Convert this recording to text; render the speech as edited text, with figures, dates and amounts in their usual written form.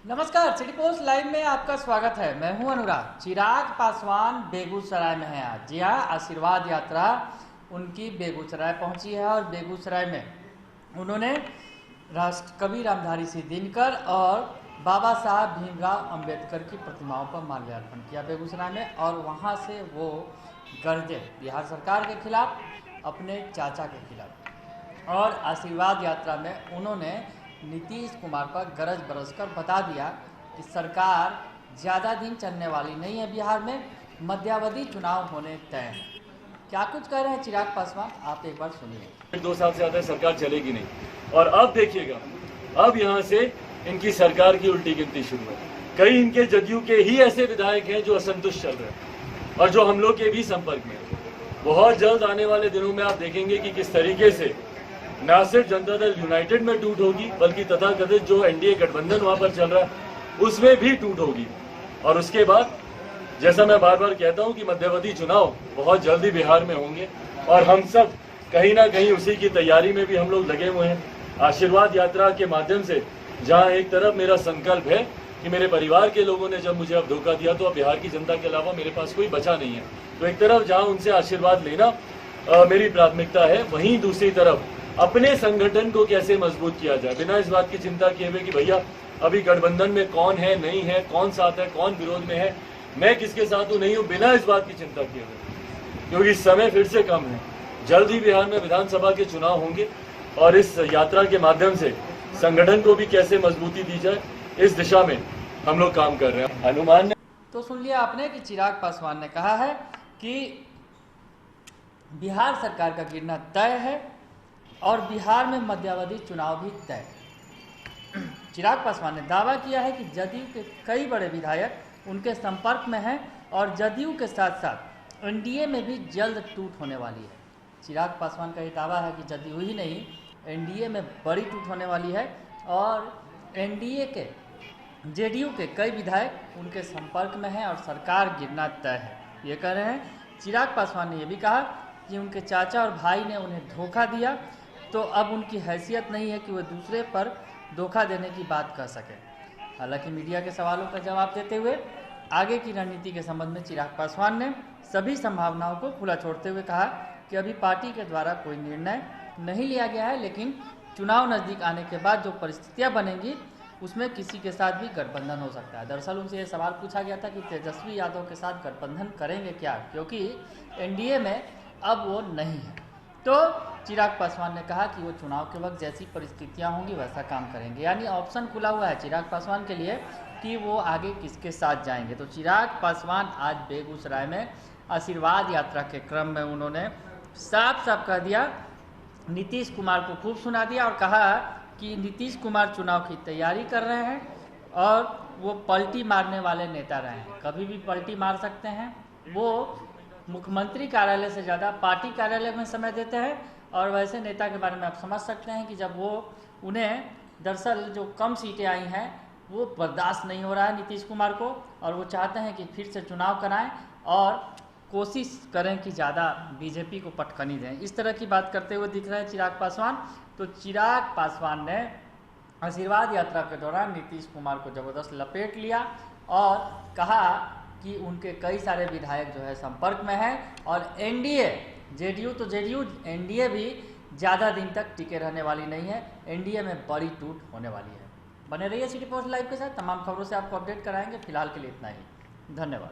नमस्कार, city post live में आपका स्वागत है। मैं हूं अनुराग। चिराग पासवान बेगूसराय में हैं आज। जी हाँ, आशीर्वाद यात्रा उनकी बेगूसराय पहुंची है और बेगूसराय में उन्होंने राष्ट्रकवि रामधारी सिंह दिनकर और बाबा साहब भीमराव अंबेडकर की प्रतिमाओं पर माल्यार्पण किया बेगूसराय में। और वहां से वो गरजे बिहार सरकार के खिलाफ, अपने चाचा के खिलाफ। और आशीर्वाद यात्रा में उन्होंने नीतीश कुमार पर गरज बरस कर बता दिया कि सरकार ज़्यादा दिन चलने वाली नहीं है, बिहार में मध्यावधि चुनाव होने तय हैं। क्या कुछ कह रहे हैं चिराग पासवान, आप एक बार सुनिए। 2 साल से ज़्यादा सरकार चलेगी नहीं, और अब देखिएगा, अब यहाँ से इनकी सरकार की उल्टी गिनती शुरू है। कई इनके जदयू के ही ऐसे विधायक हैं जो असंतुष्ट चल रहे हैं और जो हम लोग के भी संपर्क में हैं। बहुत जल्द आने वाले दिनों में आप देखेंगे कि किस तरीके से न सिर्फ जनता दल यूनाइटेड में टूट होगी, बल्कि तथाकथित जो एनडीए गठबंधन वहां पर चल रहा है उसमें भी टूट होगी। और उसके बाद, जैसा मैं बार बार कहता हूं कि मध्यावधि चुनाव बहुत जल्दी बिहार में होंगे और हम सब कहीं ना कहीं उसी की तैयारी में भी हम लोग लगे हुए हैं। आशीर्वाद यात्रा के माध्यम से जहां एक तरफ मेरा संकल्प है कि मेरे परिवार के लोगों ने जब मुझे अब धोखा दिया तो अब बिहार की जनता के अलावा मेरे पास कोई बचा नहीं है, तो एक तरफ जहां उनसे आशीर्वाद लेना मेरी प्राथमिकता है, वहीं दूसरी तरफ अपने संगठन को कैसे मजबूत किया जाए, बिना इस बात की चिंता किए हुए कि भैया अभी गठबंधन में कौन है नहीं है, कौन साथ है कौन विरोध में है, मैं किसके साथ हूँ नहीं हूँ, बिना इस बात की चिंता किए हुए, क्योंकि समय फिर से कम है। जल्द ही बिहार में विधानसभा के चुनाव होंगे और इस यात्रा के माध्यम से संगठन को भी कैसे मजबूती दी जाए, इस दिशा में हम लोग काम कर रहे हैं। हनुमान ने तो सुन लिया आपने कि चिराग पासवान ने कहा है कि बिहार सरकार का गिरना तय है और बिहार में मध्यावधि चुनाव भी तय। चिराग पासवान ने दावा किया है कि जदयू के कई बड़े विधायक उनके संपर्क में हैं और जदयू के साथ साथ एनडीए में भी जल्द टूट होने वाली है। चिराग पासवान का ये दावा है कि जदयू ही नहीं, एनडीए में बड़ी टूट होने वाली है और एनडीए के जेडीयू के कई विधायक उनके संपर्क में हैं और सरकार गिरना तय है, ये कह रहे हैं। चिराग पासवान ने यह भी कहा कि उनके चाचा और भाई ने उन्हें धोखा दिया, तो अब उनकी हैसियत नहीं है कि वह दूसरे पर धोखा देने की बात कह सके। हालांकि मीडिया के सवालों का जवाब देते हुए आगे की रणनीति के संबंध में चिराग पासवान ने सभी संभावनाओं को खुला छोड़ते हुए कहा कि अभी पार्टी के द्वारा कोई निर्णय नहीं लिया गया है, लेकिन चुनाव नज़दीक आने के बाद जो परिस्थितियाँ बनेंगी उसमें किसी के साथ भी गठबंधन हो सकता है। दरअसल उनसे ये सवाल पूछा गया था कि तेजस्वी यादव के साथ गठबंधन करेंगे क्या, क्योंकि एनडीए में अब वो नहीं है। तो चिराग पासवान ने कहा कि वो चुनाव के वक्त जैसी परिस्थितियां होंगी वैसा काम करेंगे, यानी ऑप्शन खुला हुआ है चिराग पासवान के लिए कि वो आगे किसके साथ जाएंगे। तो चिराग पासवान आज बेगूसराय में आशीर्वाद यात्रा के क्रम में उन्होंने साफ साफ कह दिया, नीतीश कुमार को खूब सुना दिया और कहा कि नीतीश कुमार चुनाव की तैयारी कर रहे हैं और वो पलटी मारने वाले नेता रहे हैं, कभी भी पलटी मार सकते हैं। वो मुख्यमंत्री कार्यालय से ज़्यादा पार्टी कार्यालय में समय देते हैं और वैसे नेता के बारे में आप समझ सकते हैं कि जब वो उन्हें दरअसल जो कम सीटें आई हैं वो बर्दाश्त नहीं हो रहा है नीतीश कुमार को, और वो चाहते हैं कि फिर से चुनाव कराएं और कोशिश करें कि ज़्यादा बीजेपी को पटखनी दें। इस तरह की बात करते हुए दिख रहे हैं चिराग पासवान। तो चिराग पासवान ने आशीर्वाद यात्रा के दौरान नीतीश कुमार को ज़बरदस्त लपेट लिया और कहा कि उनके कई सारे विधायक जो है संपर्क में हैं और एनडीए, जेडीयू तो जेडीयू, एनडीए भी ज़्यादा दिन तक टिके रहने वाली नहीं है, एनडीए में बड़ी टूट होने वाली है। बने रहिए सिटी पोस्ट लाइव के साथ, तमाम खबरों से आपको अपडेट कराएंगे। फिलहाल के लिए इतना ही, धन्यवाद।